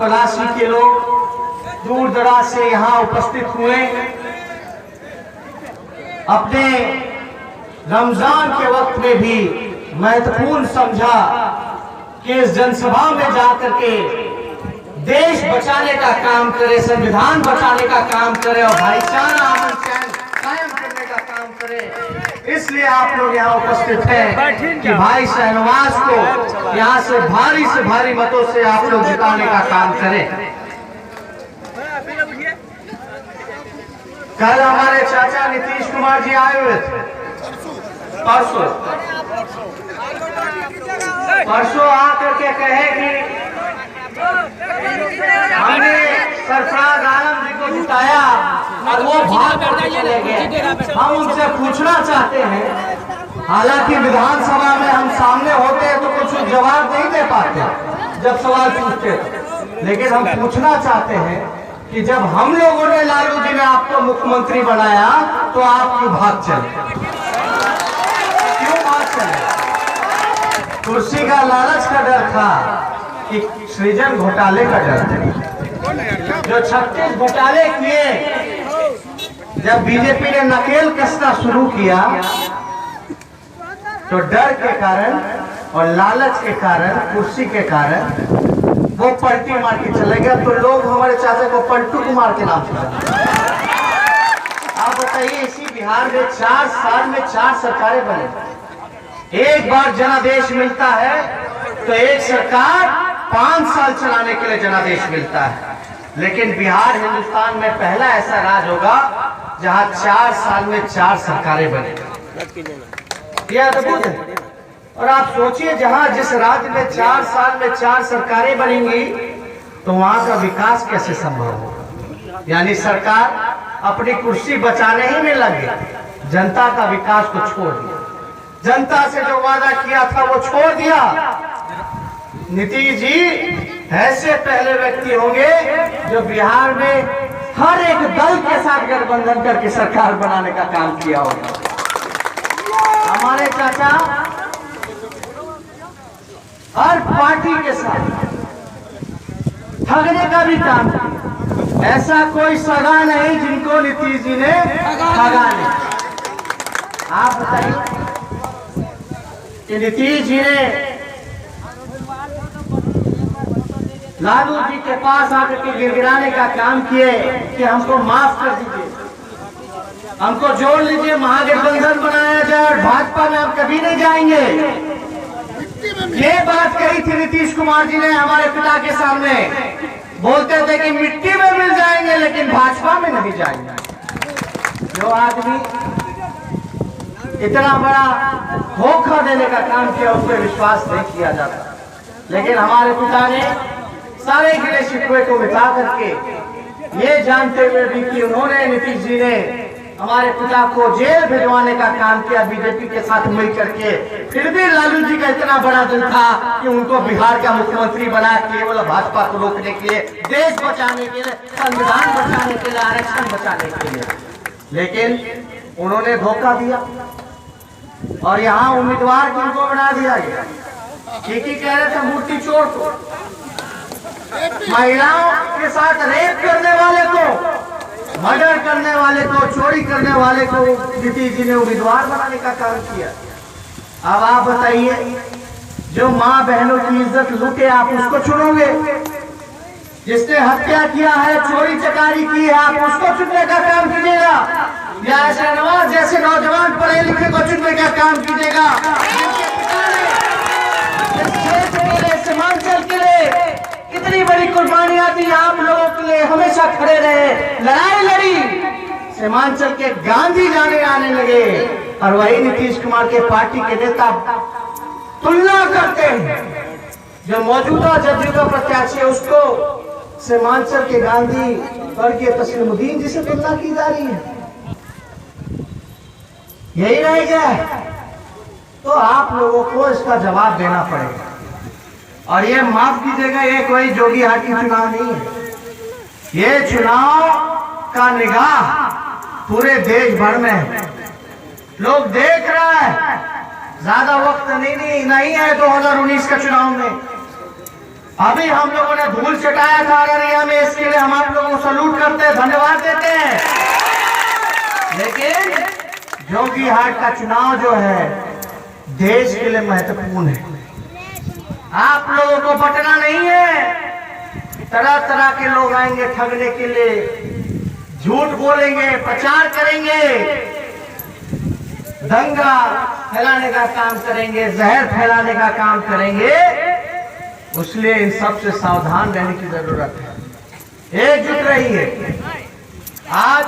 पलासी के लोग दूर दराज से यहाँ उपस्थित हुए। अपने रमजान के वक्त में भी महत्वपूर्ण समझा कि इस जनसभा में जाकर के देश बचाने का काम करे, संविधान बचाने का काम करे और भाईचारा अमन चैन कायम करने का काम करे। इसलिए आप लोग यहाँ उपस्थित हैं कि भाई शहनवाज को यहाँ से भारी मतों से आप लोग जिताने का काम करें। कल हमारे चाचा नीतीश कुमार जी आए हुए थे, परसों आकर के कहे कि हमने सरफराज आलम जी को जिताया और वो भाग करके चले गए। हम उनसे पूछना चाहते हैं, हालांकि विधानसभा में हम सामने होते हैं तो कुछ जवाब नहीं दे पाते जब सवाल पूछते, लेकिन हम पूछना चाहते हैं कि जब हम लोगों ने लालू जी ने आपको मुख्यमंत्री बनाया तो आप क्यों भाग चले? क्यों भाग चले? कुर्सी का लालच का डर था कि सृजन घोटाले का डर था। जो 36 घोटाले किए, जब बीजेपी ने नकेल कसना शुरू किया तो डर के कारण और लालच के कारण, कुर्सी के कारण वो पलटी मार के चले गया। तो लोग हमारे चाचा को पलटू कुमार के नाम से। आप बताइए, इसी बिहार में 4 साल में 4 सरकारें बनी। एक बार जनादेश मिलता है तो एक सरकार 5 साल चलाने के लिए जनादेश मिलता है, लेकिन बिहार हिंदुस्तान में पहला ऐसा राज होगा जहां 4 साल में 4 सरकारें बनेगी। यह अद्भुत है। और आप सोचिए, जहां जिस राज्य में 4 साल में 4 सरकारें बनेंगी तो वहां का विकास कैसे संभव होगा? यानी सरकार अपनी कुर्सी बचाने ही में लगे, जनता का विकास को छोड़ दिया। जनता से जो वादा किया था वो छोड़ दिया। नीतीश जी ऐसे पहले व्यक्ति होंगे जो बिहार में हर एक दल के साथ गठबंधन करके सरकार बनाने का काम किया होगा। हमारे चाचा हर पार्टी के साथ ठगने का भी काम किया। ऐसा कोई सगा नहीं जिनको नीतीश जी ने ठगा नहीं। आप बताइए कि नीतीश जी ने लालू जी के पास आकर के गिड़गिड़ाने का काम किए कि हमको माफ कर दीजिए, हमको जोड़ लीजिए, महागठबंधन बनाया जाए और भाजपा में हम कभी नहीं जाएंगे। ये बात कही थी नीतीश कुमार जी ने हमारे पिता के सामने। बोलते थे कि मिट्टी में मिल जाएंगे लेकिन भाजपा में नहीं जाएंगे। जो आदमी इतना बड़ा धोखा देने का काम किया उस पर विश्वास नहीं किया जाता। लेकिन हमारे पिता ने सारे गिले शिकवे को मिटा करके, ये जानते हुए भी कि उन्होंने, नीतीश जी ने हमारे पिता को जेल भिजवाने का काम किया बीजेपी के साथ मिल करके, फिर भी लालू जी का इतना बड़ा दिल था कि उनको बिहार का मुख्यमंत्री बना केवल भाजपा को रोकने के लिए, देश बचाने के लिए, संविधान बचाने के लिए, आरक्षण बचाने के लिए। लेकिन उन्होंने धोखा दिया और यहाँ उम्मीदवार किनको बना दिया गया? ठीक ही कह रहे थे, मूर्ति चोर को, महिलाओं के साथ रेप करने वाले को, मर्डर करने वाले को, चोरी करने वाले को नीतीश जी ने उम्मीदवार बनाने का काम किया। अब आप बताइए, जो माँ बहनों की इज्जत लूटे आप उसको चुनोगे? जिसने हत्या किया है, चोरी चकारी की है, आप उसको चुनने का काम कीजिएगा या शहनवाज जैसे नौजवान पढ़े लिखे को चुनने का काम कीजिएगा? सीमांचल के लिए कितनी बड़ी कुर्बानियां दी, आप लोगों के लिए हमेशा खड़े रहे, लड़ाई लड़ी, सीमांचल के गांधी जाने आने लगे। और वही नीतीश कुमार के पार्टी के नेता तुलना करते हैं, जो मौजूदा जदयू का प्रत्याशी है उसको सीमांचल के गांधी वर्गीय तस्लीमुद्दीन जी से तुलना की जा रही है। यही रह गया है। तो आप लोगों को इसका जवाब देना पड़ेगा। और ये माफ कीजिएगा, ये कोई जोगी हाटी चुनाव नहीं है। ये चुनाव का निगाह पूरे देश भर में है, लोग देख रहा है। ज्यादा वक्त नहीं है 2019 का चुनाव में। अभी हम लोगों ने धूल चटाया था अररिया में, इसके लिए हम आप लोगों को सलूट करते हैं, धन्यवाद देते हैं। लेकिन जोगीहाट का चुनाव जो है देश के लिए महत्वपूर्ण है। आप लोगों को बटना नहीं है। तरह तरह के लोग आएंगे ठगने के लिए, झूठ बोलेंगे, प्रचार करेंगे, दंगा फैलाने का काम करेंगे, जहर फैलाने का काम करेंगे। इसलिए इन सब से सावधान रहने की जरूरत है, एकजुट रहिए। आज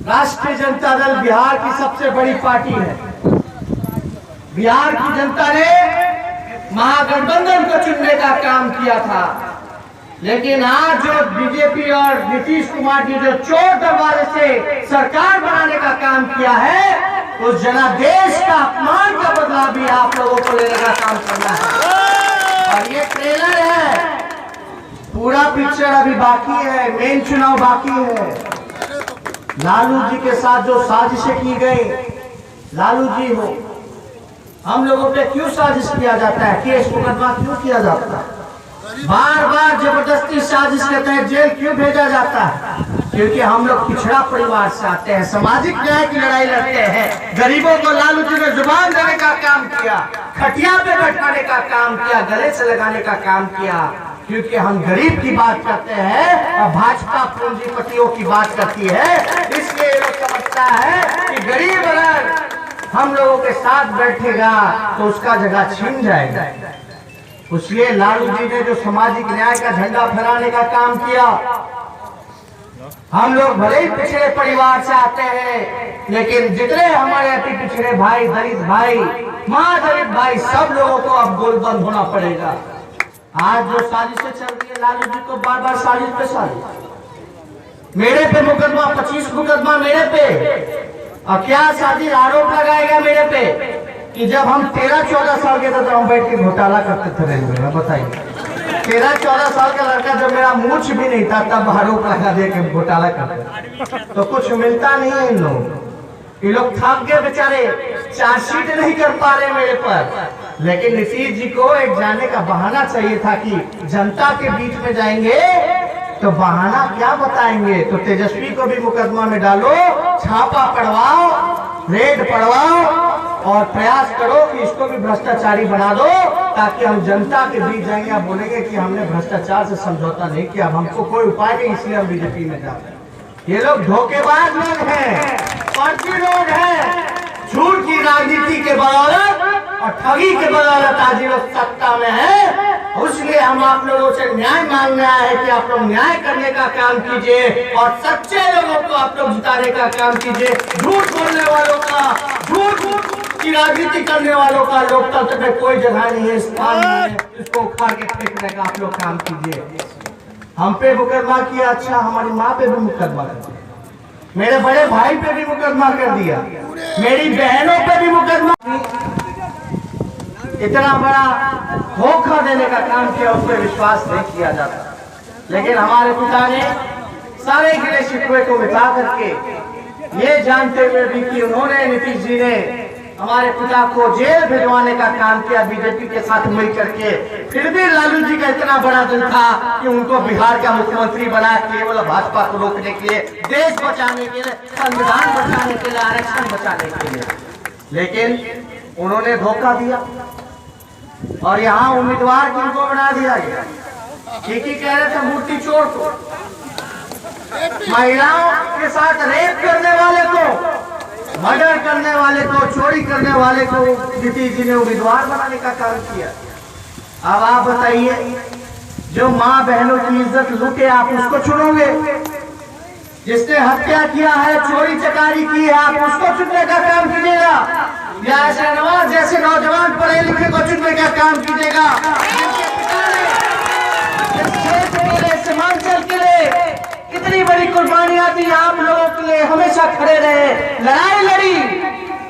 राष्ट्रीय जनता दल बिहार की सबसे बड़ी पार्टी है। बिहार की जनता ने महागठबंधन को चुनने का काम किया था, लेकिन आज जो बीजेपी और नीतीश कुमार जी जो चोर दरबारे से सरकार बनाने का काम किया है, उस जनादेश का अपमान का बदला भी आप लोगों को लेने का काम करना है। और ये ट्रेलर है, पूरा पिक्चर अभी बाकी है, मेन चुनाव बाकी है। लालू जी के साथ जो साजिशें की गई, लालू जी हो, हम लोगों पे क्यों साजिश किया जाता है, केस मुकदमा क्यों किया जाता है, बार बार जबरदस्ती साजिश के तहत जेल क्यों भेजा जाता है? क्योंकि हम लोग पिछड़ा परिवार से आते हैं, सामाजिक न्याय की लड़ाई लड़ते हैं। गरीबों को लालू जी ने जुबान देने का काम किया, खटिया पे बैठाने का काम किया, गले से लगाने का काम किया, क्योंकि हम गरीब की बात करते हैं और भाजपा पूंजीपतियों की बात करती है। इसलिए लोग समझता है कि गरीब अगर हम लोगों के साथ बैठेगा तो उसका जगह छिन जाएगा। इसलिए लालू जी ने जो सामाजिक न्याय का झंडा फहराने का काम किया, हम लोग भले ही पिछड़े परिवार से आते हैं, लेकिन जितने हमारे अति पिछड़े भाई, दलित भाई, महादलित भाई, सब लोगों को अब गोलबंद होना पड़ेगा। आज जो साजिशें चल रही है, लालू जी को बार बार साजिश पे साजिश, मेरे पे मुकदमा, 25 मुकदमा मेरे पे, और क्या साजिश आरोप लगाएगा मेरे पे कि जब हम 13-14 साल के थे तो हम बैठ के घोटाला करते थे रेलवे में। बताइए, 13-14 साल का लड़का जब मेरा मूछ भी नहीं था तब आरोप लगा दे के घोटाला करते, तो कुछ मिलता नहीं है इन लोग। ये लोग थक गए बेचारे, चार्जशीट नहीं कर पा रहे मेरे पर। लेकिन नीतीश जी को एक जाने का बहाना चाहिए था कि जनता के बीच में जाएंगे तो बहाना क्या बताएंगे। तो तेजस्वी को भी मुकदमा में डालो, छापा पड़वाओ, रेड पड़वाओ और प्रयास करो कि इसको भी भ्रष्टाचारी बना दो, ताकि हम जनता के बीच जाएंगे और बोलेंगे कि हमने भ्रष्टाचार से समझौता नहीं किया, हमको कोई उपाय नहीं, इसलिए हम बीजेपी में जा रहे हैं। ये लोग धोखेबाज लोग हैं, फर्जी लोग हैं, झूठ की राजनीति के बदौलत और ठगी के बदौलत आज ये लोग सत्ता में है। इसलिए हम आप लोगों से न्याय मांगना है कि आप लोग न्याय करने का काम कीजिए और सच्चे लोगों को आप लोग जिताने का काम कीजिए। झूठ बोलने वालों का, झूठ की राजनीति करने वालों का लोकतंत्र में कोई जगह नहीं है, स्थान नहीं है, इसको उखाड़ के फेंकने का आप लोग काम कीजिए। हम पे मुकदमा किया, अच्छा हमारी माँ पे भी मुकदमा कर दिया, मेरे बड़े भाई पे भी मुकदमा कर दिया, मेरी बहनों पे भी मुकदमा। इतना बड़ा धोखा देने का काम किया, उस पर विश्वास नहीं किया जाता। लेकिन हमारे पिता ने सारे गिले शिकवे को मिटा करके, ये जानते हुए भी कि उन्होंने, नीतीश जी ने हमारे पिता को जेल भिजवाने का काम किया बीजेपी के साथ मिल करके, फिर भी लालू जी का इतना बड़ा दिल था कि उनको बिहार का मुख्यमंत्री बना केवल भाजपा को रोकने के लिए, देश बचाने के लिए, संविधान बचाने के लिए, आरक्षण बचाने के लिए। लेकिन उन्होंने धोखा दिया और यहाँ उम्मीदवार किनको बना दिया गया। ठीक ही कह रहे थे, मूर्ति चोर को, महिलाओं के साथ रेप करने वाले को, मर्डर करने वाले को, चोरी करने वाले को नीतीश जी ने उम्मीदवार बनाने का काम किया। अब आप बताइए, जो माँ बहनों की इज्जत लूटे आप उसको चुनोगे? जिसने हत्या किया है, चोरी चकारी की है, आप उसको चुनने का काम कीजिएगा या ऐसे नवाज जैसे नौजवान पढ़े लिखे को चुनने का काम कीजिएगा? सीमांचल के लिए कितनी बड़ी कुर्बानियां दी, आप लोगों के लिए हमेशा खड़े रहे, लड़ाई लड़ी,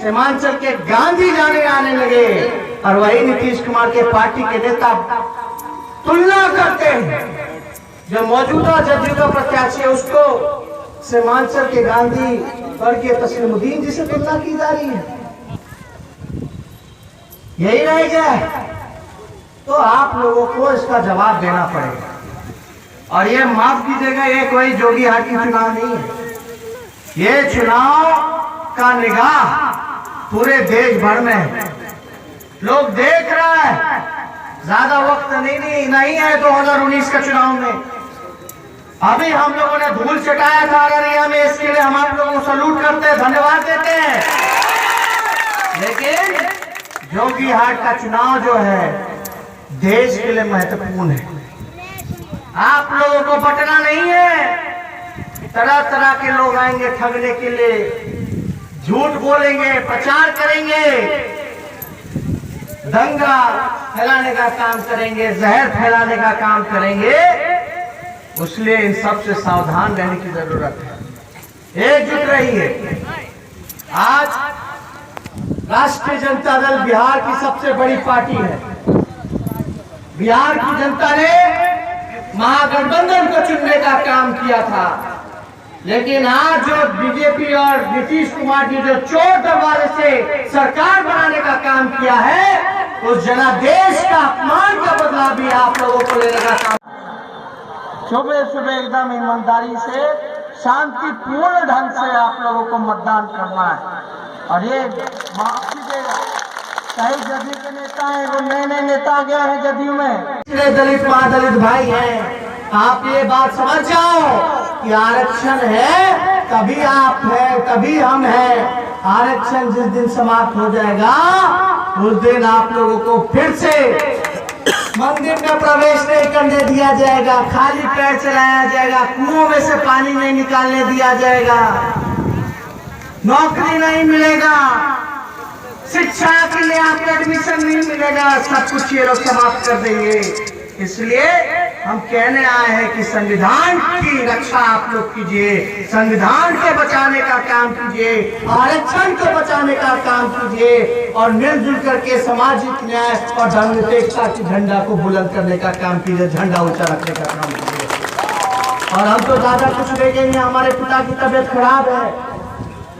सीमांचल के गांधी जाने आने लगे। और वही नीतीश कुमार के पार्टी के नेता तुलना करते हैं, जो मौजूदा जदयू का प्रत्याशी है उसको सीमांचल के गांधी वर्गीय तस्लीमुद्दीन जी से तुलना की जा रही है। यही रह गया है। तो आप लोगों को इसका जवाब देना पड़ेगा। और ये माफ कीजिएगा, ये कोई जोगीहाट की चुनाव नहीं है। ये चुनाव का निगाह पूरे देश भर में है, लोग देख रहा है। ज्यादा वक्त नहीं है 2019 का चुनाव में। अभी हम लोगों ने धूल चटाया था अररिया में, इसके लिए हम आप लोगों को सलूट करते हैं, धन्यवाद देते हैं। लेकिन जोगीहाट का चुनाव जो है देश के लिए महत्वपूर्ण है। आप लोगों को बटना नहीं है। तरह तरह के लोग आएंगे ठगने के लिए, झूठ बोलेंगे, प्रचार करेंगे, दंगा फैलाने का काम करेंगे, जहर फैलाने का काम करेंगे। इसलिए इन सब से सावधान रहने की जरूरत है, एकजुट रहिए। आज राष्ट्रीय जनता दल बिहार की सबसे बड़ी पार्टी है। बिहार की जनता ने महागठबंधन को चुनने का काम किया था, लेकिन आज जो बीजेपी और नीतीश कुमार जी जो चोर दरबारे से सरकार बनाने का काम किया है, उस जनादेश का अपमान का बदला भी आप लोगों को लेने का काम। सुबह सुबह एकदम ईमानदारी से शांतिपूर्ण ढंग से आप लोगों को मतदान करना है। और ये माफ कीजिएगा, कई जदयू के नेता हैं, वो नए नए नेता गए हैं जदयू में, दलित महादलित भाई हैं। आप ये बात समझ जाओ कि आरक्षण है तभी आप है, तभी हम हैं। आरक्षण जिस दिन समाप्त हो जाएगा उस दिन आप लोगों को फिर से मंदिर में प्रवेश नहीं करने दिया जाएगा, खाली पैर चलाया जाएगा, कुओं में से पानी नहीं निकालने दिया जाएगा, नौकरी नहीं मिलेगा, शिक्षा के लिए आपको एडमिशन नहीं मिलेगा, सब कुछ ये लोग समाप्त कर देंगे। इसलिए हम कहने आए हैं कि संविधान की रक्षा आप लोग कीजिए, संविधान को बचाने का काम कीजिए, आरक्षण को बचाने का काम कीजिए और मिलजुल करके सामाजिक न्याय और धर्मनिरपेक्षता की झंडा को बुलंद करने का काम कीजिए, झंडा ऊंचा रखने का काम कीजिए। और हम तो ज्यादा कुछ देखेंगे, हमारे पिता की तबीयत खराब है,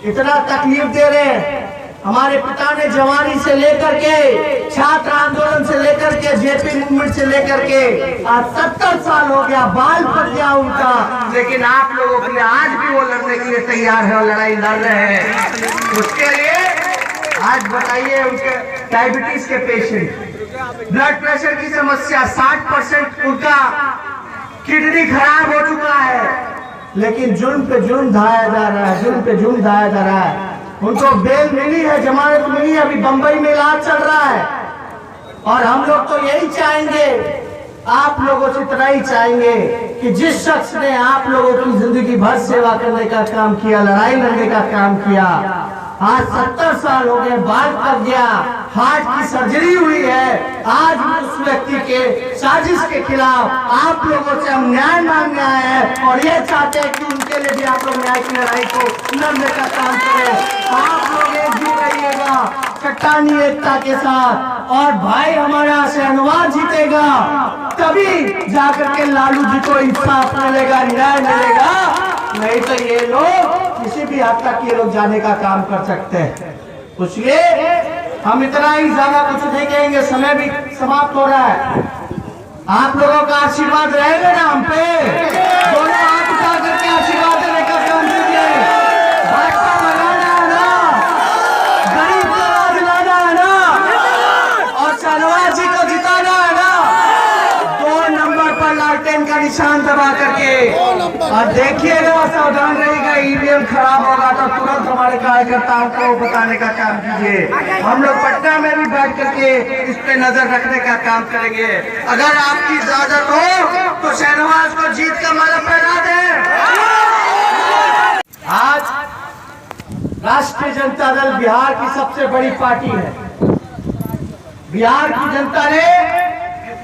इतना तकलीफ दे रहे हैं। हमारे पिता ने जवानी से लेकर के, छात्र आंदोलन से लेकर के, जेपी मूवमेंट से लेकर के आज 70 साल हो गया, बाल पक गया उनका, लेकिन आप लोगों के लिए आज भी वो लड़ने के लिए तैयार है और लड़ाई लड़ रहे हैं। उसके लिए आज बताइए, उनके डायबिटीज के पेशेंट, ब्लड प्रेशर की समस्या, 60% उनका किडनी खराब हो चुका है, लेकिन जुर्म पे जुर्म ढाया जा रहा है, जुर्म पे जुर्म ढाया जा रहा है। उनको बेल मिली है, जमानत मिली है, अभी बंबई में इलाज चल रहा है। और हम लोग तो यही चाहेंगे, आप लोगों से इतना ही चाहेंगे कि जिस शख्स ने आप लोगों की जिंदगी भर सेवा करने का काम किया, लड़ाई लड़ने का काम किया, आज 70 साल हो गए, बाल पक गया, हार्ट की सर्जरी हुई है, आज उस व्यक्ति के साजिश के खिलाफ आप लोगों से हम न्याय मांगने आए हैं और ये चाहते हैं कि उनके लिए भी आप लोग न्याय की लड़ाई को लड़ने का काम करें। आप लोग एकजुट रहिएगा चट्टानी एकता के साथ, और भाई हमारा शहनवाज जीतेगा, तभी जाकर के लालू जी को इंसाफ मिलेगा, न्याय मिलेगा। नहीं तो ये लोग किसी भी हद तक ये लोग जाने का काम कर सकते हैं। इसलिए हम इतना ही ज्यादा कुछ नहीं कहेंगे, समय भी समाप्त हो रहा है। आप लोगों का आशीर्वाद रहेगा ना हम पे, दोनों हाथ उठा करके आशीर्वाद देने का काम कीजिए। भाजपा लगाना है ना, गरीब का राज लाना है ना, और शहनवाज जी को जिताना है ना। 2 नंबर पर लालटेन का निशान दबा करके, और देखिएगा, सावधान रहिएगा, ईवीएम खराब होगा तो तुरंत हमारे कार्यकर्ताओं को बताने का काम कीजिए। हम लोग पटना में भी बैठ करके इस पे नजर रखने का काम करेंगे। अगर आपकी इजाजत हो तो शहनवाज को जीत का माला पहना दें। आज राष्ट्रीय जनता दल बिहार की सबसे बड़ी पार्टी है। बिहार की जनता ने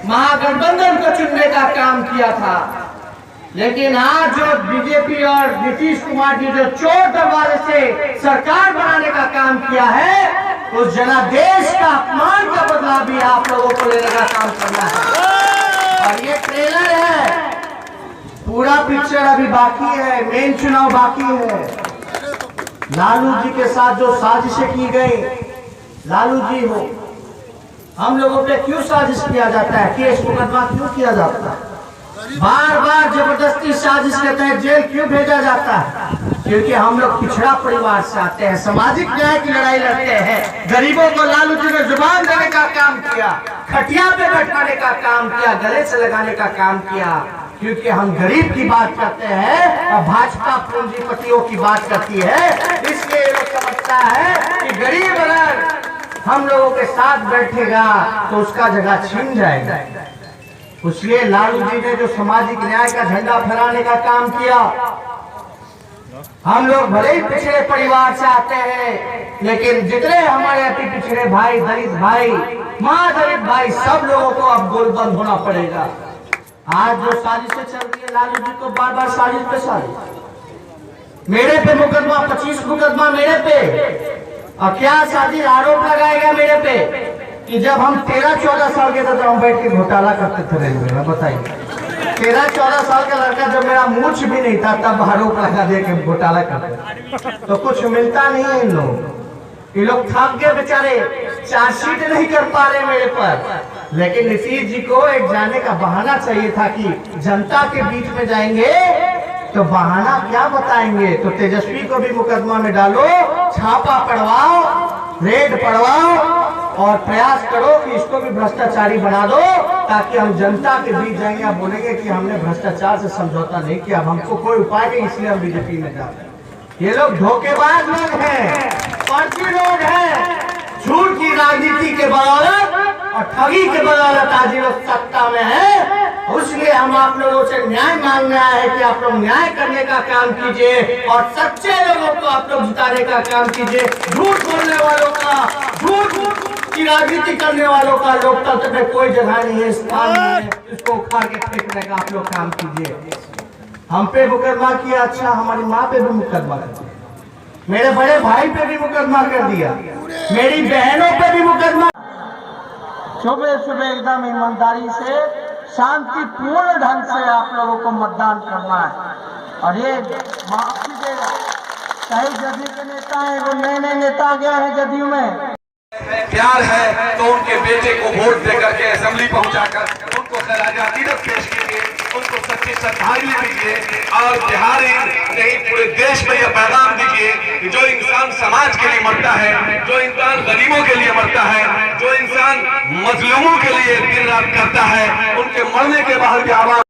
महागठबंधन को चुनने का काम किया था, लेकिन आज जो बीजेपी और नीतीश कुमार जी जो चोर दरबारे से सरकार बनाने का काम किया है, उस जनादेश का अपमान का बदला भी आप लोगों को लेने का काम करना है। और ये ट्रेलर है, पूरा पिक्चर अभी बाकी है, मेन चुनाव बाकी है। लालू जी के साथ जो साजिशें की गई, लालू जी हो, हम लोगों पे क्यों साजिश किया जाता है, केस मुकदमा क्यों किया जाता है, बार बार जबरदस्ती साजिश के तहत जेल क्यों भेजा जाता है? क्योंकि हम लोग पिछड़ा परिवार से आते हैं, सामाजिक न्याय की लड़ाई लड़ते हैं। गरीबों को लालू जी ने जुबान देने का काम किया, खटिया पे बैठाने का काम किया, गले से लगाने का काम किया। क्योंकि हम गरीब की बात करते हैं और भाजपा पूंजीपतियों की बात करती है, इसलिए लोग समझता है कि गरीब अगर हम लोगों के साथ बैठेगा तो उसका जगह छीन जाएगा। इसलिए लालू जी ने जो सामाजिक न्याय का झंडा फहराने का काम किया, हम लोग भले ही पिछड़े परिवार से आते हैं, लेकिन जितने हमारे अति पिछड़े भाई, दलित भाई, माँ दलित भाई, सब लोगों को अब गोलबंद होना पड़ेगा। आज जो साजिशें चल रही है, लालू जी को बार बार साजिश पे साजिश, मेरे पे मुकदमा, 25 मुकदमा मेरे पे, और क्या साजिश आरोप लगाएगा मेरे पे कि जब हम 13-14 साल के थे तो हम बैठ के घोटाला करते थे रेलवे में। बताइए, 13-14 साल का लड़का जब मेरा मूछ भी नहीं था तब आरोप लगा दे के घोटाला करते, तो कुछ मिलता नहीं है इन लोग। ये लोग थक गए बेचारे, चार्जशीट नहीं कर पा रहे मेरे पर। लेकिन नीतीश जी को एक जाने का बहाना चाहिए था कि जनता के बीच में जाएंगे तो बहाना क्या बताएंगे। तो तेजस्वी को भी मुकदमा में डालो, छापा पड़वाओ, रेड पड़वाओ और प्रयास करो कि इसको भी भ्रष्टाचारी बना दो, ताकि हम जनता के बीच जाएंगे, आप बोलेंगे कि हमने भ्रष्टाचार से समझौता नहीं किया, अब हमको कोई उपाय नहीं, इसलिए हम बीजेपी में जा रहे हैं। ये लोग धोखेबाज लोग हैं, फर्जी लोग हैं, झूठ की राजनीति के बदौलत और ठगी के बदौलत आज लोग सत्ता में है। इसलिए हम आप लोगों से न्याय मांगना है कि आप लोग न्याय करने का काम कीजिए और सच्चे लोगों को आप लोग जिताने का काम कीजिए। झूठ बोलने वालों का, झूठ की राजनीति करने वालों का लोकतंत्र में कोई जगह नहीं है, स्थान नहीं है, इसको उखाड़ के फेंकने का आप लोग काम कीजिए। हम पे मुकदमा किया, अच्छा हमारी माँ पे भी मुकदमा कर दिया, मेरे बड़े भाई पे भी मुकदमा कर दिया, मेरी बहनों पे भी मुकदमा। सुबह सुबह एकदम ईमानदारी से, शांतिपूर्ण ढंग से आप लोगों को मतदान करना है। और ये माफ कीजिएगा, कई जदयू के नेता हैं, वो नए नए नेता गए हैं जदयू में, प्यार है तो उनके बेटे को वोट देकर के असेंबली पहुंचाकर उनको खराज अकीदत पेश कीजिए, उनको सच्ची श्रद्धांजलि दीजिए और बिहार नहीं पूरे देश में यह पैगाम दीजिए कि जो इंसान समाज के लिए मरता है, जो इंसान गरीबों के लिए मरता है, जो इंसान मजलूमों के लिए दिन रात करता है, उनके मरने के बाद भी आवाज